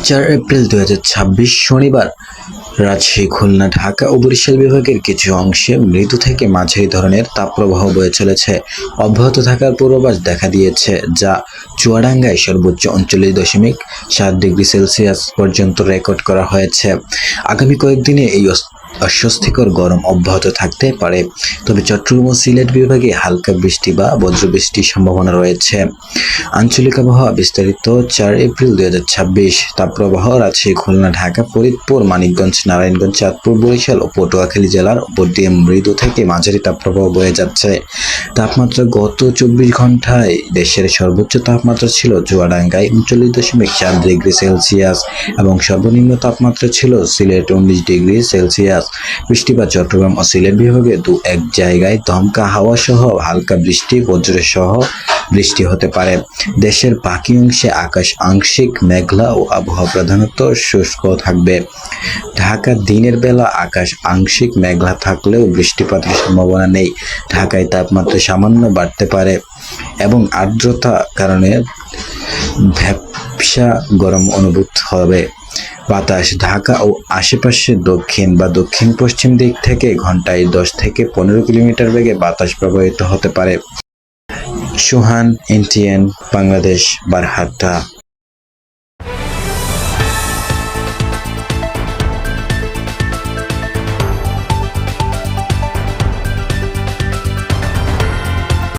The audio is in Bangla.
4 এপ্রিল 2026 শনিবার রাজশাহী, খুলনা, ঢাকা ও বরিশাল বিভাগের কিছু অংশে মৃদু থেকে মাঝারি ধরনের তাপপ্রবাহ বয়ে চলেছে। অব্যাহত থাকার পূর্বাভাস দেখা দিয়েছে, যা চুয়াডাঙ্গায় সর্বোচ্চ 39.7 ডিগ্রি সেলসিয়াস পর্যন্ত রেকর্ড করা হয়েছে। আগামী কয়েকদিনে এই অস্বস্তিকর গরম অব্যাহত থাকতে পারে, তবে চট্টগ্রাম ও সিলেট বিভাগে হালকা বৃষ্টি বা বজ্রবৃষ্টির সম্ভাবনা রয়েছে। আঞ্চলিক আবহাওয়া বিস্তারিত 4 এপ্রিল 2026। তাপপ্রবাহ রাজশাহী, খুলনা, ঢাকা, ফরিদপুর, মানিকগঞ্জ, নারায়ণগঞ্জ, চাঁদপুর, বরিশাল ও পটুয়াখালী জেলার উপর দিয়ে মৃদু থেকে মাঝারি তাপপ্রবাহ বয়ে যাচ্ছে। তাপমাত্রা গত 24 ঘন্টায় দেশের সর্বোচ্চ তাপমাত্রা ছিল চুয়াডাঙ্গায় 39.4 ডিগ্রি সেলসিয়াস এবং সর্বনিম্ন তাপমাত্রা ছিল সিলেটে 19 ডিগ্রি সেলসিয়াস। বৃষ্টিপাত চট্টগ্রাম ও সিলেট বিভাগে দু-এক জায়গায় দমকা হাওয়া সহ হালকা বৃষ্টি, বজ্র সহ বৃষ্টি হতে পারে। দেশের বাকি অংশে আকাশ আংশিক মেঘলা ও আবহাওয়া প্রধানত শুষ্ক থাকবে। ঢাকা দিনের বেলা আকাশ আংশিক মেঘলা থাকলেও বৃষ্টিপাতের সম্ভাবনা নেই। ঢাকায় তাপমাত্রা সামান্য বাড়তে পারে এবং আর্দ্রতার কারণে ভ্যাপসা গরম অনুভূত হবে। বাতাস ঢাকা ও আশেপাশে দক্ষিণ বা দক্ষিণ পশ্চিম দিক থেকে ঘন্টায় 10 থেকে 15 কিলোমিটার বেগে বাতাস প্রবাহিত হতে পারে। সোহান, NTN বাংলাদেশ, বারহাট্টা।